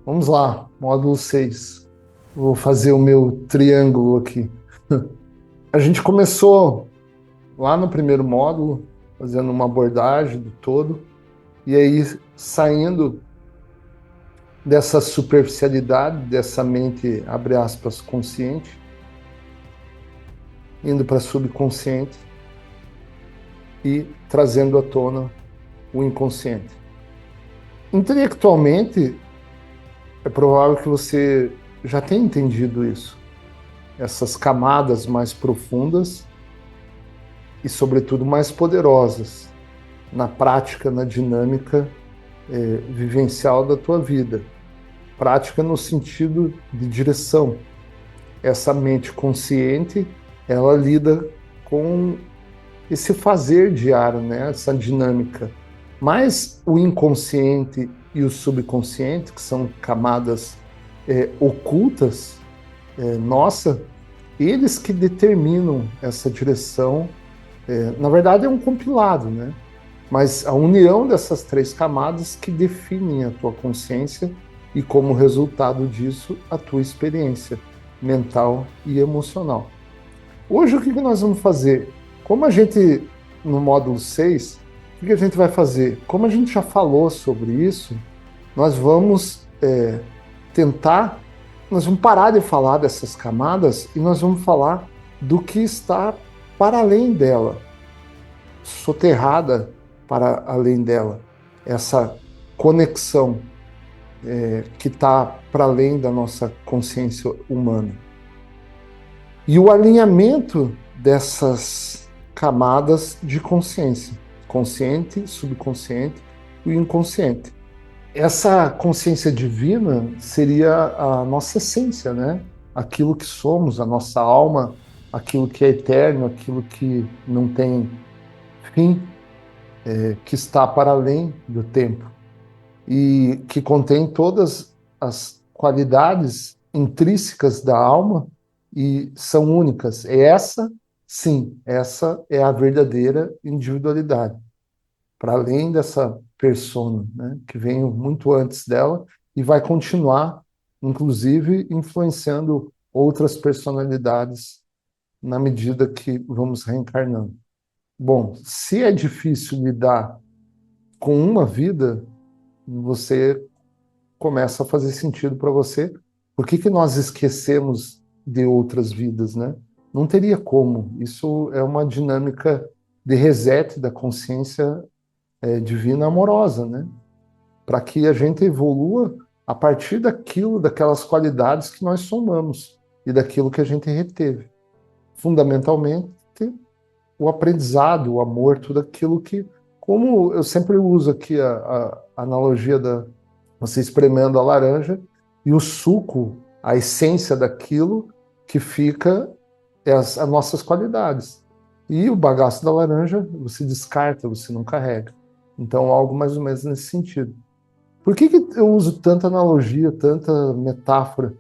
Vamos lá, módulo 6. Vou fazer o meu triângulo aqui. A gente começou lá no primeiro módulo, fazendo uma abordagem do todo, e aí saindo dessa superficialidade, dessa mente, abre aspas, consciente, indo para subconsciente e trazendo à tona o inconsciente. Intelectualmente, é provável que você já tenha entendido isso, essas camadas mais profundas e, sobretudo, mais poderosas na prática, na dinâmica vivencial da tua vida. Prática no sentido de direção. Essa mente consciente, ela lida com esse fazer diário, né? Essa dinâmica. Mas o inconsciente e o subconsciente, que são camadas ocultas, nossa, eles que determinam essa direção. Na verdade, é um compilado, né? Mas a união dessas três camadas que definem a tua consciência e, como resultado disso, a tua experiência mental e emocional. Hoje, o que nós vamos fazer? Como a gente, no módulo 6, o que a gente vai fazer? Como a gente já falou sobre isso, nós vamos tentar, nós vamos parar de falar dessas camadas e nós vamos falar do que está para além dela, soterrada para além dela, essa conexão que está para além da nossa consciência humana. E o alinhamento dessas camadas de consciência, consciente, subconsciente e inconsciente. Essa consciência divina seria a nossa essência, né? Aquilo que somos, a nossa alma, aquilo que é eterno, aquilo que não tem fim, que está para além do tempo e que contém todas as qualidades intrínsecas da alma e são únicas. Essa, sim, essa é a verdadeira individualidade. Para além dessa persona, né, que vem muito antes dela e vai continuar, inclusive, influenciando outras personalidades na medida que vamos reencarnando. Bom, se é difícil lidar com uma vida, você começa a fazer sentido para você. Por que nós esquecemos de outras vidas, né? Não teria como. Isso é uma dinâmica de reset da consciência divina amorosa, né? Para que a gente evolua a partir daquilo, daquelas qualidades que nós somamos e daquilo que a gente reteve. Fundamentalmente, o aprendizado, o amor, tudo aquilo que, como eu sempre uso aqui a analogia da você espremendo a laranja e o suco, a essência daquilo que fica é as nossas qualidades. E o bagaço da laranja você descarta, você não carrega. Então, algo mais ou menos nesse sentido. Por que eu uso tanta analogia, tanta metáfora?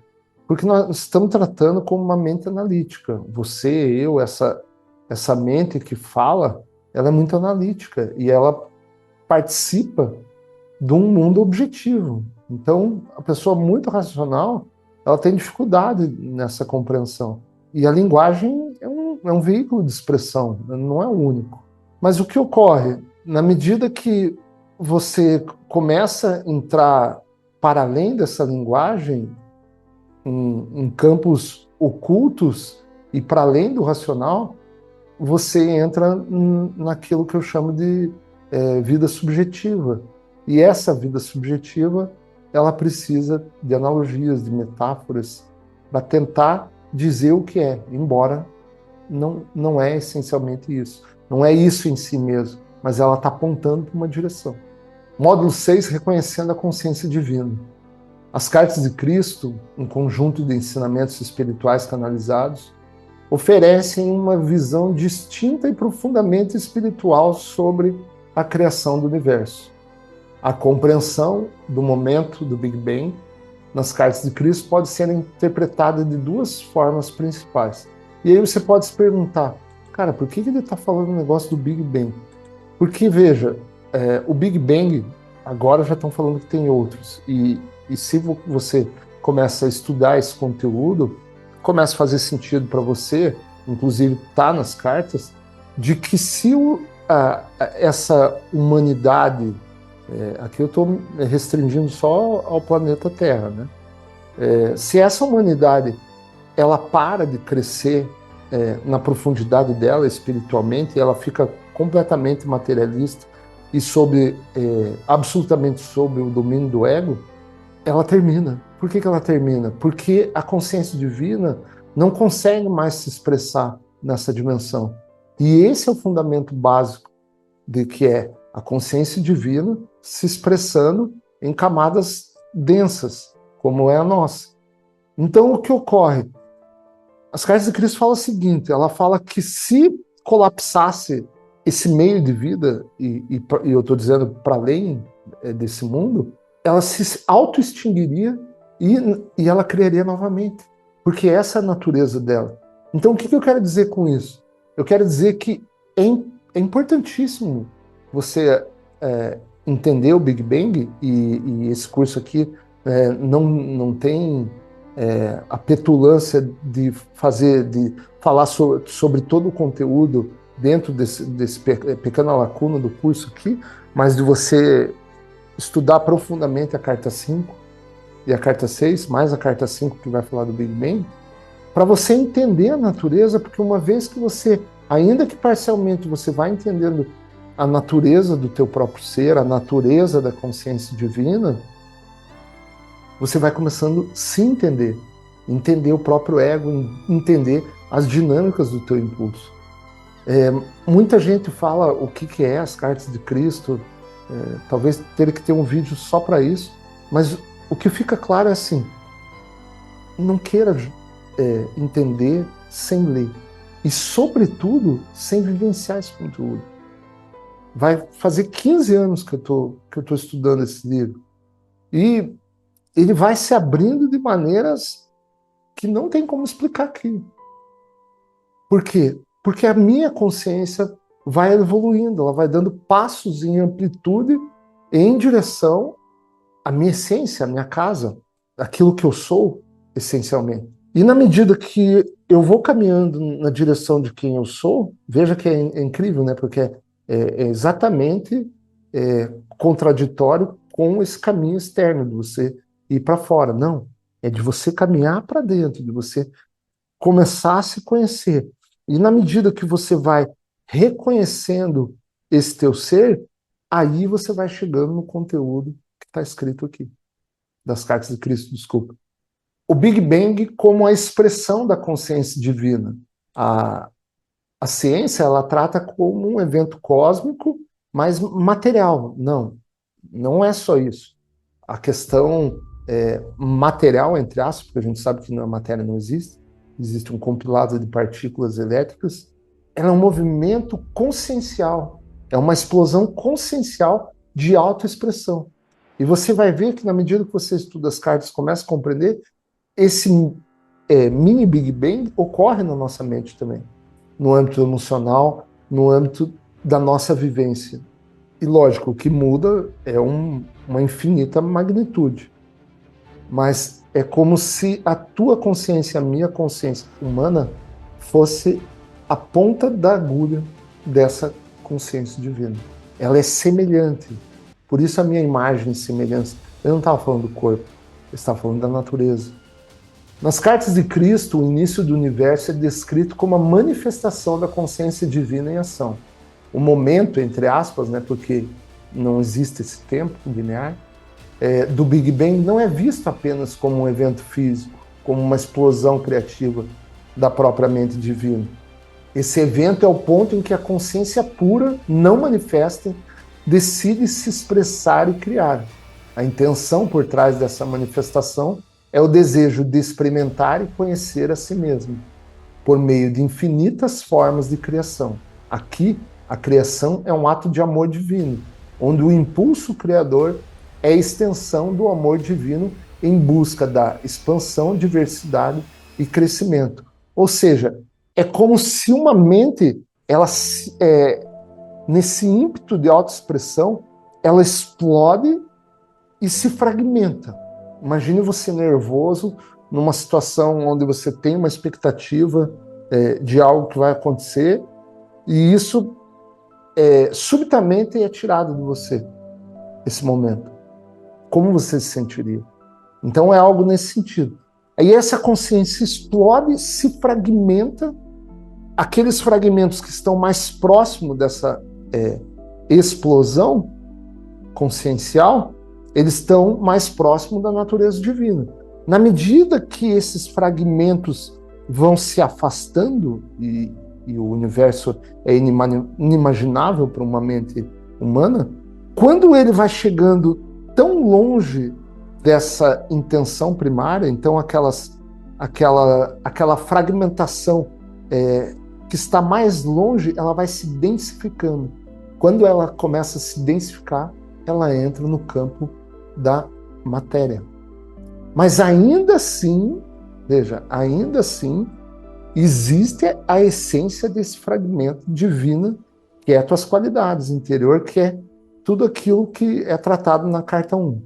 Porque nós estamos tratando como uma mente analítica. Você, eu, essa mente que fala, ela é muito analítica e ela participa de um mundo objetivo. Então, a pessoa muito racional, ela tem dificuldade nessa compreensão. E a linguagem é um veículo de expressão, não é o único. Mas o que ocorre? Na medida que você começa a entrar para além dessa linguagem, em campos ocultos e para além do racional, você entra naquilo que eu chamo de vida subjetiva. E essa vida subjetiva, ela precisa de analogias, de metáforas, para tentar dizer o que é, embora não é essencialmente isso. Não é isso em si mesmo, mas ela está apontando para uma direção. Módulo 6, reconhecendo a consciência divina. As cartas de Cristo, um conjunto de ensinamentos espirituais canalizados, oferecem uma visão distinta e profundamente espiritual sobre a criação do universo. A compreensão do momento do Big Bang nas cartas de Cristo pode ser interpretada de duas formas principais. E aí você pode se perguntar, cara, por que ele está falando o negócio do Big Bang? Porque, veja, o Big Bang, agora já estão falando que tem outros, e e se você começa a estudar esse conteúdo, começa a fazer sentido para você, inclusive está nas cartas, de que se essa humanidade, aqui eu estou restringindo só ao planeta Terra, né? Se essa humanidade ela para de crescer na profundidade dela espiritualmente, ela fica completamente materialista e absolutamente sob o domínio do ego, ela termina. Por que ela termina? Porque a consciência divina não consegue mais se expressar nessa dimensão. E esse é o fundamento básico de que é a consciência divina se expressando em camadas densas, como é a nossa. Então, o que ocorre? As cartas de Cristo falam o seguinte, ela fala que se colapsasse esse meio de vida, e eu estou dizendo para além desse mundo, ela se auto-extinguiria e ela criaria novamente, porque essa é a natureza dela. Então, o que eu quero dizer com isso? Eu quero dizer que é importantíssimo você entender o Big Bang, e esse curso aqui não tem a petulância de falar sobre todo o conteúdo dentro desse pequena lacuna do curso aqui, mas de você estudar profundamente a carta 5 e a carta 6, mais a carta 5 que vai falar do Big Bang, para você entender a natureza, porque uma vez que você, ainda que parcialmente, você vai entendendo a natureza do teu próprio ser, a natureza da consciência divina, você vai começando a se entender o próprio ego, entender as dinâmicas do teu impulso. Muita gente fala o que é as cartas de Cristo, talvez teria que ter um vídeo só para isso, mas o que fica claro é assim, não queira entender sem ler, e sobretudo sem vivenciar esse conteúdo. Vai fazer 15 anos que eu tô estudando esse livro, e ele vai se abrindo de maneiras que não tem como explicar aqui. Por quê? Porque a minha consciência vai evoluindo, ela vai dando passos em amplitude em direção à minha essência, à minha casa, aquilo que eu sou, essencialmente. E na medida que eu vou caminhando na direção de quem eu sou, veja que é incrível, né? Porque é exatamente contraditório com esse caminho externo, de você ir para fora. Não, é de você caminhar para dentro, de você começar a se conhecer. E na medida que você vai reconhecendo esse teu ser, aí você vai chegando no conteúdo que está escrito aqui, das cartas de Cristo, desculpa. O Big Bang como a expressão da consciência divina. A ciência, ela trata como um evento cósmico, mas material. Não é só isso. A questão material, entre aspas, porque a gente sabe que a matéria não existe um compilado de partículas elétricas, ela é um movimento consciencial, é uma explosão consciencial de autoexpressão. E você vai ver que na medida que você estuda as cartas, começa a compreender, esse mini Big Bang ocorre na nossa mente também, no âmbito emocional, no âmbito da nossa vivência. E lógico, o que muda é uma infinita magnitude. Mas é como se a tua consciência, a minha consciência humana, fosse a ponta da agulha dessa consciência divina. Ela é semelhante. Por isso a minha imagem e semelhança. Eu não estava falando do corpo, eu estava falando da natureza. Nas cartas de Cristo, o início do universo é descrito como a manifestação da consciência divina em ação. O momento, entre aspas, né, porque não existe esse tempo linear, do Big Bang não é visto apenas como um evento físico, como uma explosão criativa da própria mente divina. Esse evento é o ponto em que a consciência pura, não manifesta, decide se expressar e criar. A intenção por trás dessa manifestação é o desejo de experimentar e conhecer a si mesmo, por meio de infinitas formas de criação. Aqui, a criação é um ato de amor divino, onde o impulso criador é a extensão do amor divino em busca da expansão, diversidade e crescimento. Ou seja, é como se uma mente, nesse ímpeto de autoexpressão, ela explode e se fragmenta. Imagine você nervoso numa situação onde você tem uma expectativa de algo que vai acontecer e isso subitamente é tirado de você, esse momento. Como você se sentiria? Então é algo nesse sentido. Aí essa consciência explode, se fragmenta, aqueles fragmentos que estão mais próximos dessa explosão consciencial, eles estão mais próximos da natureza divina. Na medida que esses fragmentos vão se afastando, e o universo é inimaginável para uma mente humana, quando ele vai chegando tão longe dessa intenção primária, então aquela fragmentação que está mais longe, ela vai se densificando. Quando ela começa a se densificar, ela entra no campo da matéria. Mas ainda assim, veja, ainda assim, existe a essência desse fragmento divino, que é as tuas qualidades interior, que é tudo aquilo que é tratado na carta 1,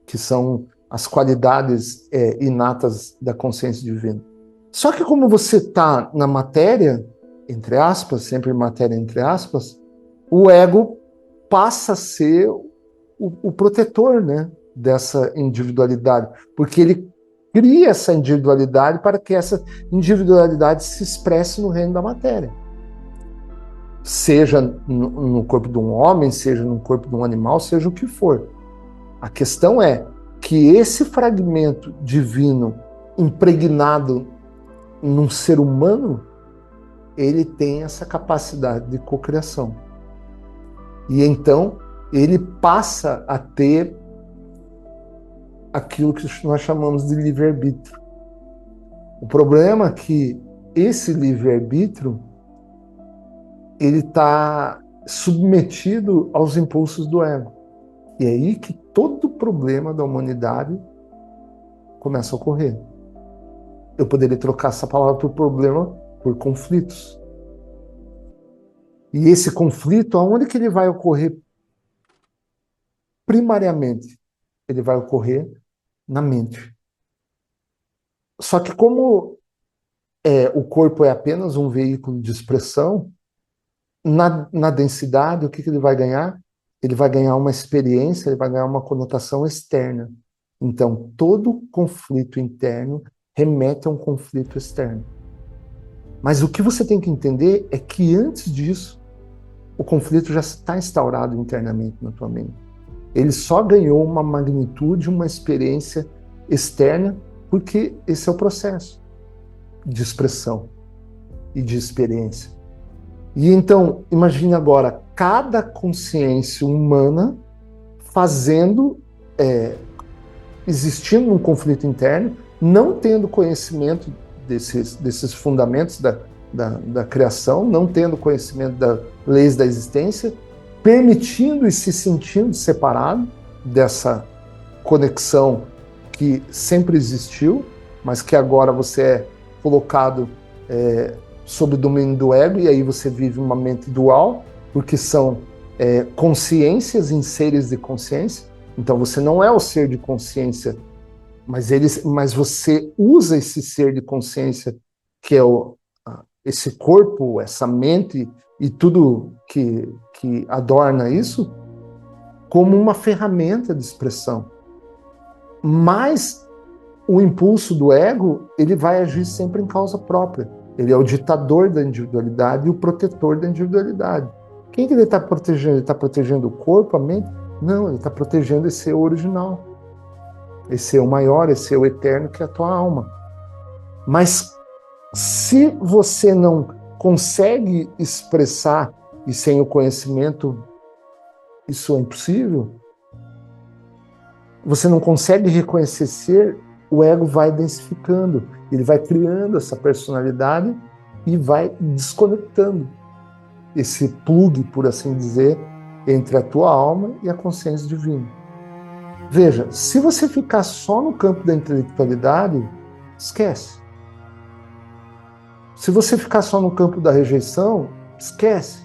que são as qualidades inatas da consciência divina. Só que como você está na matéria, entre aspas, sempre matéria entre aspas, o ego passa a ser o protetor, né, dessa individualidade, porque ele cria essa individualidade para que essa individualidade se expresse no reino da matéria. Seja no corpo de um homem, seja no corpo de um animal, seja o que for. A questão é que esse fragmento divino impregnado num ser humano, ele tem essa capacidade de cocriação. E então ele passa a ter aquilo que nós chamamos de livre-arbítrio. O problema é que esse livre-arbítrio ele está submetido aos impulsos do ego. E é aí que todo o problema da humanidade começa a ocorrer. Eu poderia trocar essa palavra por problema por conflitos. E esse conflito, aonde que ele vai ocorrer? Primariamente, ele vai ocorrer na mente. Só que como o corpo é apenas um veículo de expressão, na densidade, o que ele vai ganhar? Ele vai ganhar uma experiência, ele vai ganhar uma conotação externa. Então, todo conflito interno remete a um conflito externo. Mas o que você tem que entender é que antes disso, o conflito já está instaurado internamente na tua mente. Ele só ganhou uma magnitude, uma experiência externa, porque esse é o processo de expressão e de experiência. E então, imagine agora, cada consciência humana existindo um conflito interno, não tendo conhecimento desses fundamentos da criação, não tendo conhecimento das leis da existência, permitindo e se sentindo separado dessa conexão que sempre existiu, mas que agora você é colocado sob o domínio do ego, e aí você vive uma mente dual, porque são consciências em seres de consciência. Então você não é o ser de consciência, mas você usa esse ser de consciência, que é esse corpo, essa mente e tudo que adorna isso, como uma ferramenta de expressão. Mas o impulso do ego, ele vai agir sempre em causa própria. Ele é o ditador da individualidade e o protetor da individualidade. Quem que ele está protegendo? Ele está protegendo o corpo, a mente? Não, ele está protegendo esse eu original. Esse eu maior, esse eu eterno, que é a tua alma. Mas se você não consegue expressar, e sem o conhecimento isso é impossível, você não consegue reconhecer ser, o ego vai densificando, ele vai criando essa personalidade e vai desconectando esse plug, por assim dizer, entre a tua alma e a consciência divina. Veja, se você ficar só no campo da intelectualidade, esquece. Se você ficar só no campo da rejeição, esquece.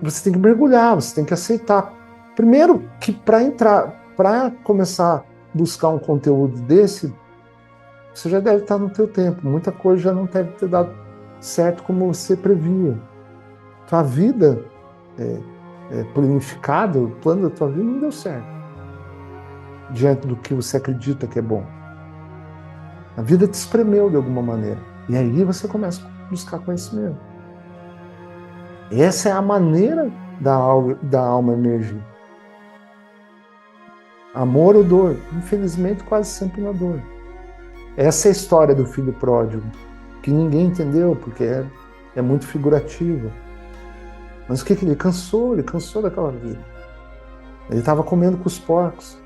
Você tem que mergulhar, você tem que aceitar. Primeiro que para começar a buscar um conteúdo desse, você já deve estar no teu tempo. Muita coisa já não deve ter dado certo como você previa. Tua vida planificada, o plano da tua vida não deu certo diante do que você acredita que é bom. A vida te espremeu de alguma maneira. E aí você começa a buscar conhecimento. Essa é a maneira da alma emergir. Amor ou dor? Infelizmente, quase sempre na dor. Essa é a história do filho pródigo, que ninguém entendeu, porque é muito figurativa. Mas o que ele cansou? Ele cansou daquela vida. Ele estava comendo com os porcos.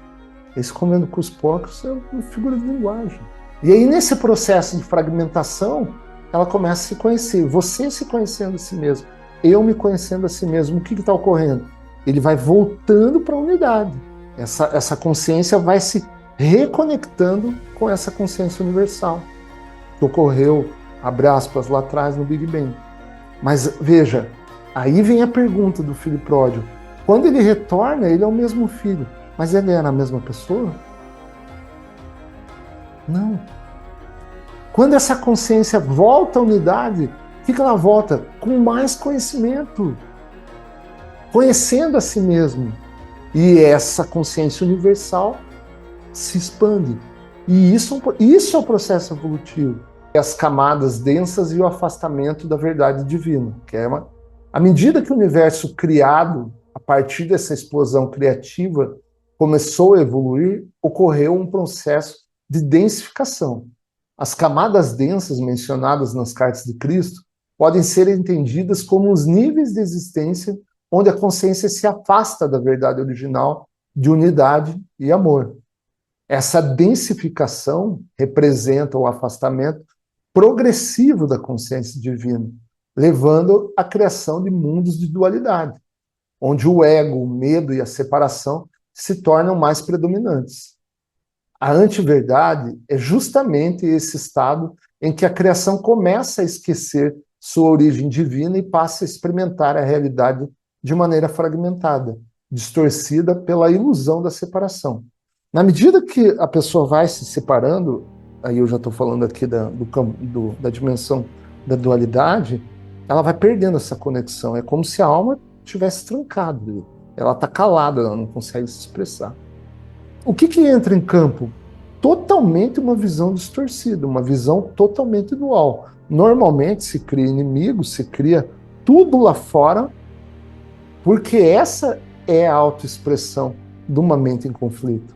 Esse comendo com os porcos é uma figura de linguagem. E aí, nesse processo de fragmentação, ela começa a se conhecer. Você se conhecendo a si mesmo, eu me conhecendo a si mesmo. O que está ocorrendo? Ele vai voltando para a unidade. Essa consciência vai se reconectando com essa consciência universal, que ocorreu, abre aspas, lá atrás no Big Bang. Mas veja, aí vem a pergunta do filho pródigo. Quando ele retorna, ele é o mesmo filho, mas ele era a mesma pessoa? Não. Quando essa consciência volta à unidade, o que ela volta? Com mais conhecimento. Conhecendo a si mesmo. E essa consciência universal se expande. E isso é o processo evolutivo. As camadas densas e o afastamento da verdade divina. Que é à medida que o universo criado, a partir dessa explosão criativa, começou a evoluir, ocorreu um processo de densificação. As camadas densas mencionadas nas cartas de Cristo podem ser entendidas como os níveis de existência onde a consciência se afasta da verdade original de unidade e amor. Essa densificação representa o afastamento progressivo da consciência divina, levando à criação de mundos de dualidade, onde o ego, o medo e a separação se tornam mais predominantes. A antiverdade é justamente esse estado em que a criação começa a esquecer sua origem divina e passa a experimentar a realidade de maneira fragmentada, distorcida pela ilusão da separação. Na medida que a pessoa vai se separando, aí eu já estou falando aqui da dimensão da dualidade, ela vai perdendo essa conexão. É como se a alma tivesse trancado. Ela está calada, ela não consegue se expressar. O que entra em campo? Totalmente uma visão distorcida, uma visão totalmente dual. Normalmente se cria inimigos, se cria tudo lá fora, porque essa é a autoexpressão de uma mente em conflito.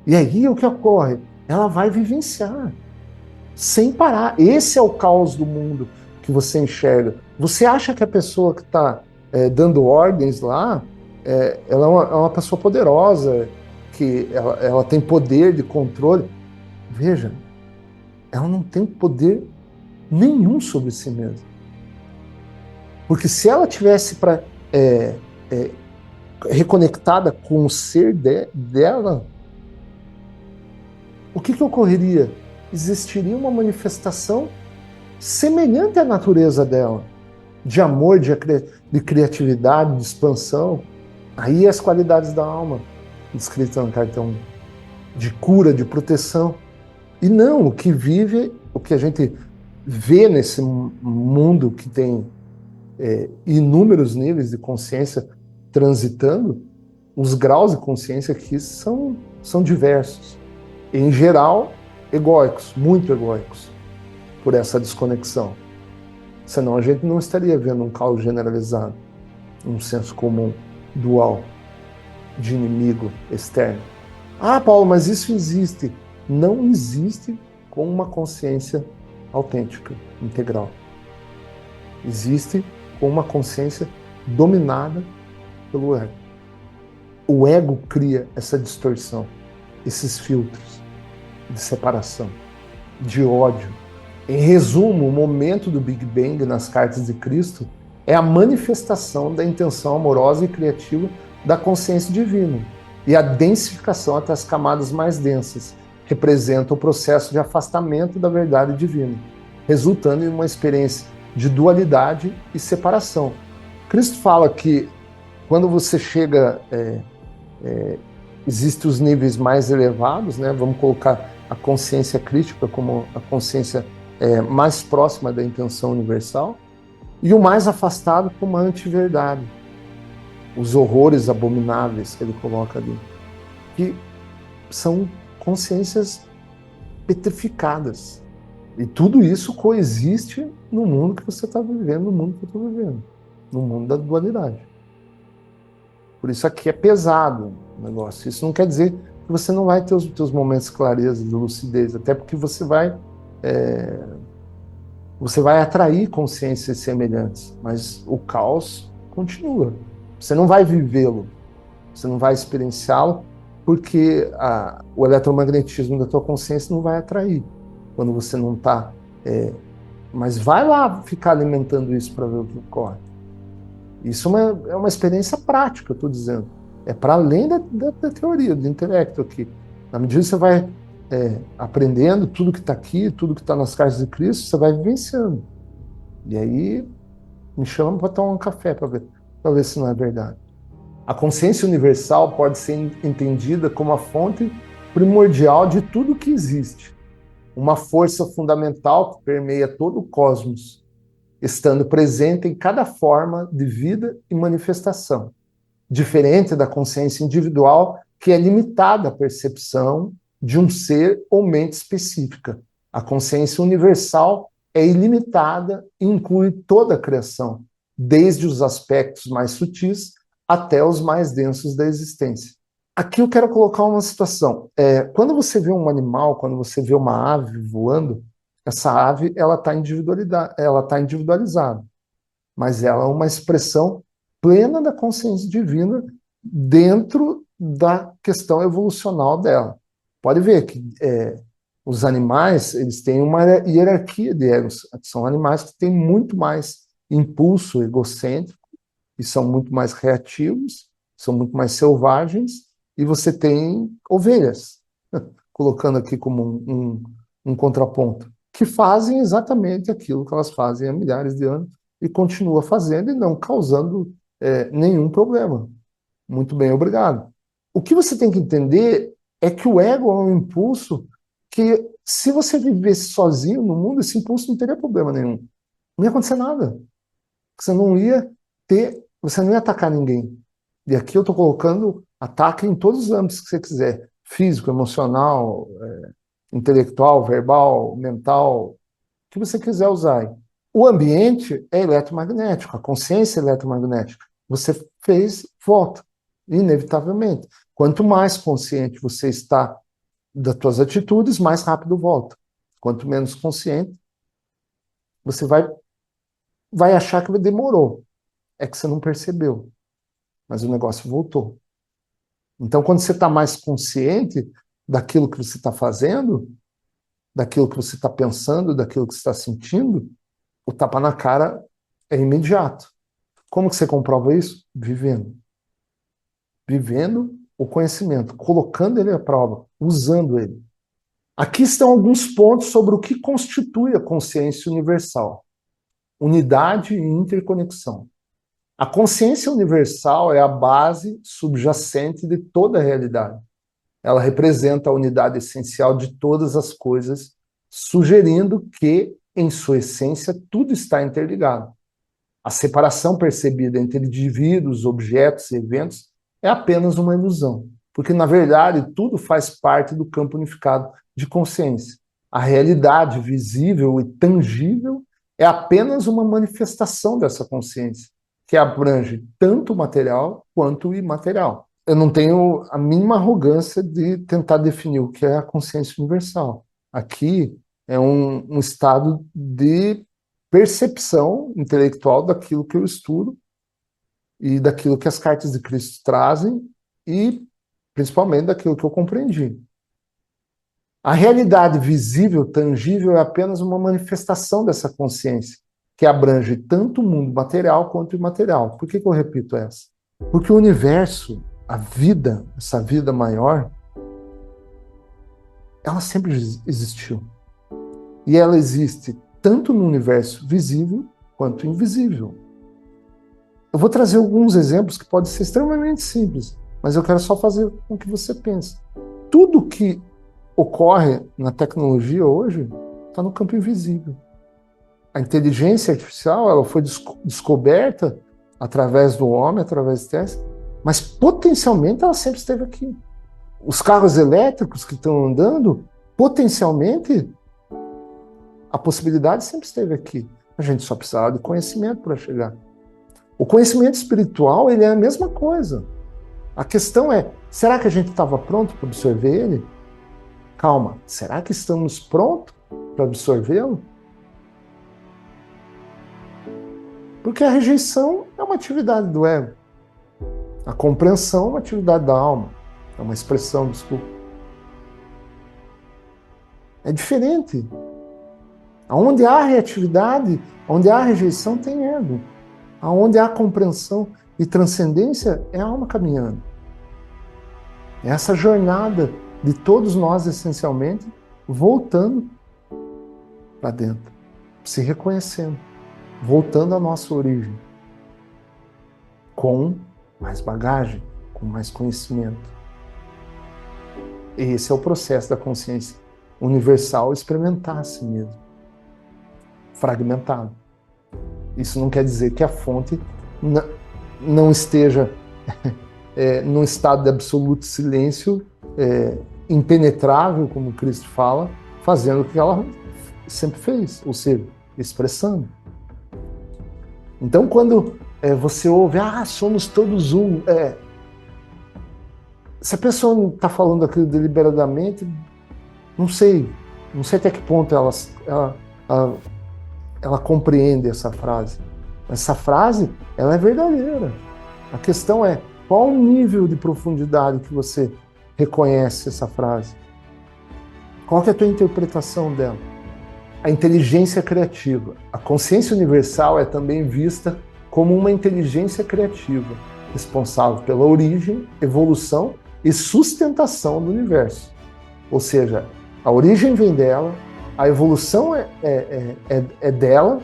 E aí o que ocorre? Ela vai vivenciar, sem parar. Esse é o caos do mundo que você enxerga. Você acha que a pessoa que está dando ordens lá, ela é uma pessoa poderosa, que ela tem poder de controle. Veja, ela não tem poder nenhum sobre si mesma. Porque se ela tivesse reconectada com o ser dela, o que ocorreria? Existiria uma manifestação semelhante à natureza dela, de amor, de criatividade, de expansão. Aí as qualidades da alma, descritas no cartão, de cura, de proteção. E não, o que a gente vê nesse mundo que tem inúmeros níveis de consciência transitando, os graus de consciência aqui são diversos. Em geral, egóicos, muito egóicos, por essa desconexão. Senão a gente não estaria vendo um caos generalizado, um senso comum dual, de inimigo externo. Ah, Paulo, mas isso existe. Não existe com uma consciência autêntica, integral. Existe com uma consciência dominada pelo ego. O ego cria essa distorção, esses filtros de separação, de ódio. Em resumo, o momento do Big Bang nas cartas de Cristo é a manifestação da intenção amorosa e criativa da consciência divina. E a densificação até as camadas mais densas representa o processo de afastamento da verdade divina, resultando em uma experiência de dualidade e separação. Cristo fala que Quando você chega, existem os níveis mais elevados, né? Vamos colocar a consciência crítica como a consciência mais próxima da intenção universal, e o mais afastado como a antiverdade, os horrores abomináveis que ele coloca ali, que são consciências petrificadas. E tudo isso coexiste no mundo que você está vivendo, no mundo que eu estou vivendo, no mundo da dualidade. Por isso aqui é pesado o negócio. Isso não quer dizer que você não vai ter os teus momentos de clareza, de lucidez, até porque você vai atrair consciências semelhantes, mas o caos continua. Você não vai vivê-lo, você não vai experienciá-lo, porque o eletromagnetismo da tua consciência não vai atrair quando você não está. Mas vai lá ficar alimentando isso para ver o que ocorre. Isso é uma experiência prática, eu estou dizendo. É para além da teoria, do intelecto aqui. Na medida que você vai aprendendo tudo que está aqui, tudo que está nas cartas de Cristo, você vai vivenciando. E aí me chama para tomar um café para ver se não é verdade. A consciência universal pode ser entendida como a fonte primordial de tudo que existe. Uma força fundamental que permeia todo o cosmos, estando presente em cada forma de vida e manifestação. Diferente da consciência individual, que é limitada à percepção de um ser ou mente específica. A consciência universal é ilimitada e inclui toda a criação, desde os aspectos mais sutis até os mais densos da existência. Aqui eu quero colocar uma situação. Quando você vê um animal, quando você vê uma ave voando, essa ave ela está individualizada, mas ela é uma expressão plena da consciência divina dentro da questão evolucional dela. Pode ver que os animais eles têm uma hierarquia de egos. São animais que têm muito mais impulso egocêntrico e são muito mais reativos, são muito mais selvagens, e você tem ovelhas, colocando aqui como um contraponto, que fazem exatamente aquilo que elas fazem há milhares de anos e continua fazendo e não causando nenhum problema. Muito bem, obrigado. O que você tem que entender é que o ego é um impulso que, se você vivesse sozinho no mundo, esse impulso não teria problema nenhum. Não ia acontecer nada. Você não ia atacar ninguém. E aqui eu estou colocando ataque em todos os âmbitos que você quiser. Físico, emocional, intelectual, verbal, mental, o que você quiser usar. O ambiente é eletromagnético, a consciência é eletromagnética. Você fez, volta, inevitavelmente. Quanto mais consciente você está das suas atitudes, mais rápido volta. Quanto menos consciente, você vai achar que demorou. É que você não percebeu. Mas o negócio voltou. Então, quando você está mais consciente daquilo que você está fazendo, daquilo que você está pensando, daquilo que você está sentindo, o tapa na cara é imediato. Como que você comprova isso? Vivendo. Vivendo o conhecimento, colocando ele à prova, usando ele. Aqui estão alguns pontos sobre o que constitui a consciência universal. Unidade e interconexão. A consciência universal é a base subjacente de toda a realidade. Ela representa a unidade essencial de todas as coisas, sugerindo que, em sua essência, tudo está interligado. A separação percebida entre indivíduos, objetos e eventos é apenas uma ilusão, porque, na verdade, tudo faz parte do campo unificado de consciência. A realidade visível e tangível é apenas uma manifestação dessa consciência, que abrange tanto o material quanto o imaterial. Eu não tenho a mínima arrogância de tentar definir o que é a consciência universal. Aqui é um estado de percepção intelectual daquilo que eu estudo e daquilo que as cartas de Cristo trazem e, principalmente, daquilo que eu compreendi. A realidade visível, tangível, é apenas uma manifestação dessa consciência, que abrange tanto o mundo material quanto o imaterial. Por que eu repito essa? Porque o universo, a vida, essa vida maior, ela sempre existiu. E ela existe tanto no universo visível quanto invisível. Eu vou trazer alguns exemplos que podem ser extremamente simples, mas eu quero só fazer com que você pense. Tudo que ocorre na tecnologia hoje está no campo invisível. A inteligência artificial ela foi descoberta através do homem, através de testes, mas potencialmente ela sempre esteve aqui. Os carros elétricos que estão andando, potencialmente, a possibilidade sempre esteve aqui. A gente só precisava de conhecimento para chegar. O conhecimento espiritual ele é a mesma coisa. A questão é, será que a gente estava pronto para absorver ele? Calma, será que estamos prontos para absorvê-lo? Porque a rejeição é uma atividade do ego. A compreensão é uma atividade da alma. É uma expressão, desculpa. É diferente. Onde há reatividade, onde há rejeição, tem ego. Onde há compreensão e transcendência, é a alma caminhando. É essa jornada de todos nós, essencialmente, voltando para dentro, se reconhecendo, voltando à nossa origem, com mais bagagem, com mais conhecimento. Esse é o processo da consciência universal, experimentar a si mesmo, fragmentado. Isso não quer dizer que a fonte não esteja num estado de absoluto silêncio, impenetrável, como Cristo fala, fazendo o que ela sempre fez, ou seja, expressando. Então, quando você ouve, somos todos um, se a pessoa não está falando aquilo deliberadamente, não sei até que ponto ela compreende essa frase. Essa frase, ela é verdadeira. A questão é, qual o nível de profundidade que você reconhece essa frase? Qual que é a tua interpretação dela? A inteligência criativa. A consciência universal é também vista como uma inteligência criativa, responsável pela origem, evolução e sustentação do universo. Ou seja, a origem vem dela, a evolução é dela,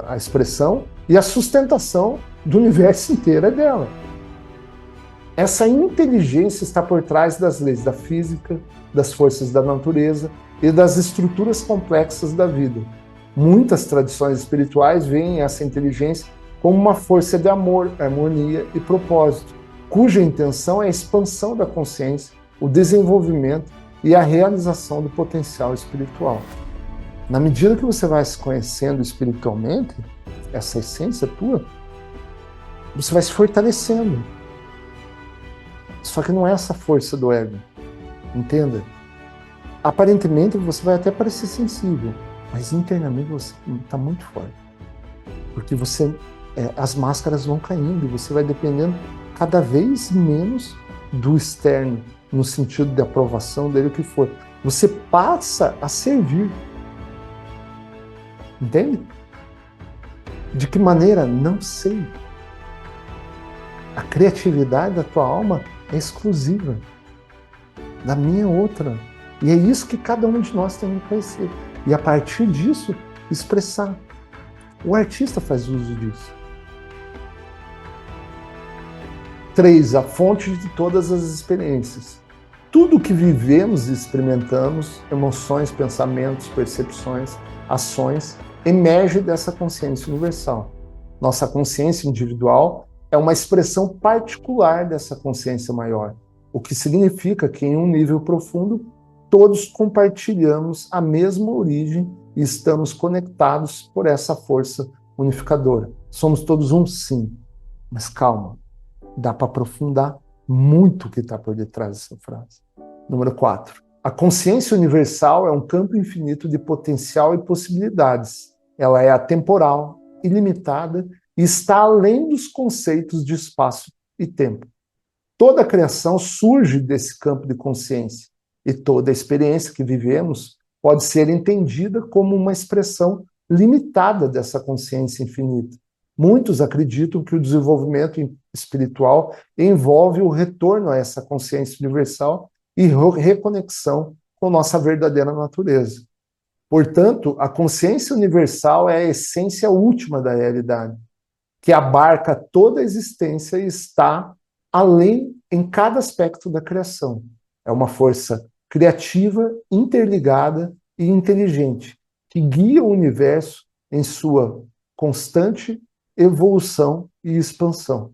a expressão, e a sustentação do universo inteiro é dela. Essa inteligência está por trás das leis da física, das forças da natureza e das estruturas complexas da vida. Muitas tradições espirituais veem essa inteligência como uma força de amor, harmonia e propósito, cuja intenção é a expansão da consciência, o desenvolvimento e a realização do potencial espiritual. Na medida que você vai se conhecendo espiritualmente, essa essência tua, você vai se fortalecendo. Só que não é essa força do ego, entenda? Aparentemente você vai até parecer sensível, mas internamente você está muito forte. Porque as máscaras vão caindo e você vai dependendo cada vez menos do externo, no sentido de aprovação dele, o que for. Você passa a servir. Entende? De que maneira? Não sei. A criatividade da tua alma é exclusiva. Da minha outra. E é isso que cada um de nós tem que conhecer. E a partir disso, expressar. O artista faz uso disso. 3. A fonte de todas as experiências. Tudo que vivemos e experimentamos, emoções, pensamentos, percepções, ações, emerge dessa consciência universal. Nossa consciência individual é uma expressão particular dessa consciência maior, o que significa que, em um nível profundo, todos compartilhamos a mesma origem e estamos conectados por essa força unificadora. Somos todos um, sim, mas calma, dá para aprofundar muito o que está por detrás dessa frase. Número 4. A consciência universal é um campo infinito de potencial e possibilidades. Ela é atemporal, ilimitada e está além dos conceitos de espaço e tempo. Toda a criação surge desse campo de consciência e toda a experiência que vivemos pode ser entendida como uma expressão limitada dessa consciência infinita. Muitos acreditam que o desenvolvimento espiritual envolve o retorno a essa consciência universal e reconexão com nossa verdadeira natureza. Portanto, a consciência universal é a essência última da realidade. que abarca toda a existência e está além em cada aspecto da criação. É uma força criativa, interligada e inteligente, que guia o universo em sua constante evolução e expansão.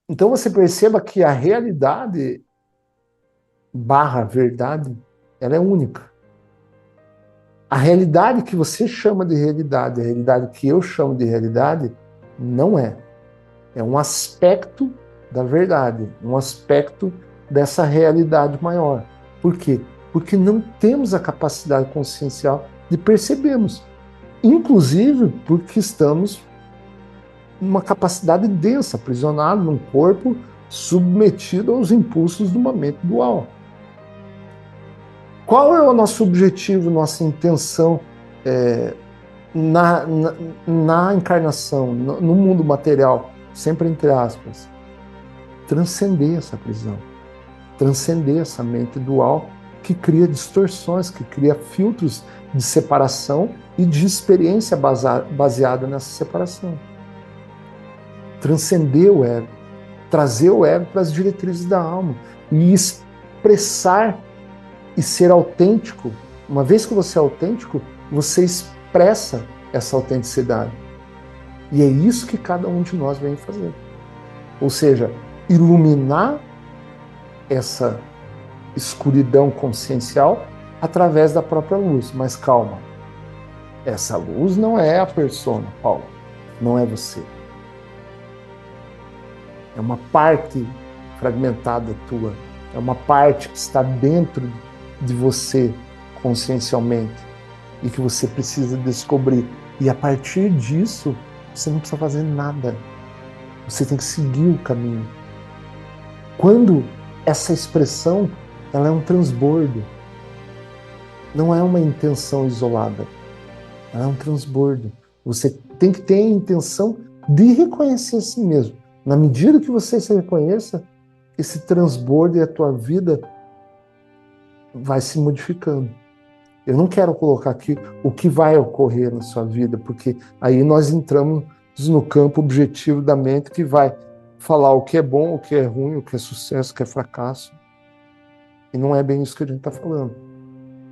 Então você perceba que a realidade barra verdade, ela é única. A realidade que você chama de realidade, a realidade que eu chamo de realidade, não é. É um aspecto da verdade, um aspecto dessa realidade maior. Por quê? Porque não temos a capacidade consciencial de percebermos. Inclusive porque estamos numa capacidade densa, aprisionado num corpo submetido aos impulsos de uma mente dual. Qual é o nosso objetivo, nossa intenção na encarnação, no mundo material, sempre entre aspas? Transcender essa prisão, transcender essa mente dual que cria distorções, que cria filtros de separação e de experiência baseada nessa separação. Transcender o ego, trazer o ego para as diretrizes da alma e expressar e ser autêntico. Uma vez que você é autêntico, você expressa essa autenticidade. E é isso que cada um de nós vem fazer. Ou seja, iluminar essa escuridão consciencial através da própria luz. Mas calma, essa luz não é a persona, Paulo, não é você. É uma parte fragmentada tua, é uma parte que está dentro de você consciencialmente e que você precisa descobrir. E a partir disso, você não precisa fazer nada. Você tem que seguir o caminho. Quando essa expressão, ela é um transbordo, não é uma intenção isolada, ela é um transbordo. Você tem que ter a intenção de reconhecer a si mesmo. Na medida que você se reconheça, esse transbordo e a tua vida vai se modificando. Eu não quero colocar aqui o que vai ocorrer na sua vida, porque aí nós entramos no campo objetivo da mente que vai falar o que é bom, o que é ruim, o que é sucesso, o que é fracasso. E não é bem isso que a gente está falando.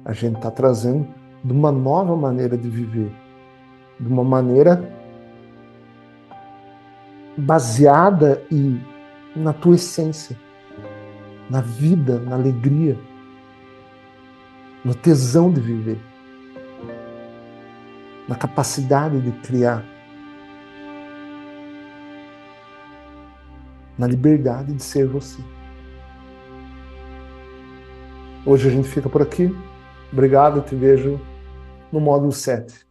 A gente está trazendo de uma nova maneira de viver, de uma maneira baseada na tua essência, na vida, na alegria, no tesão de viver, na capacidade de criar, na liberdade de ser você. Hoje a gente fica por aqui. Obrigado, te vejo no módulo 7.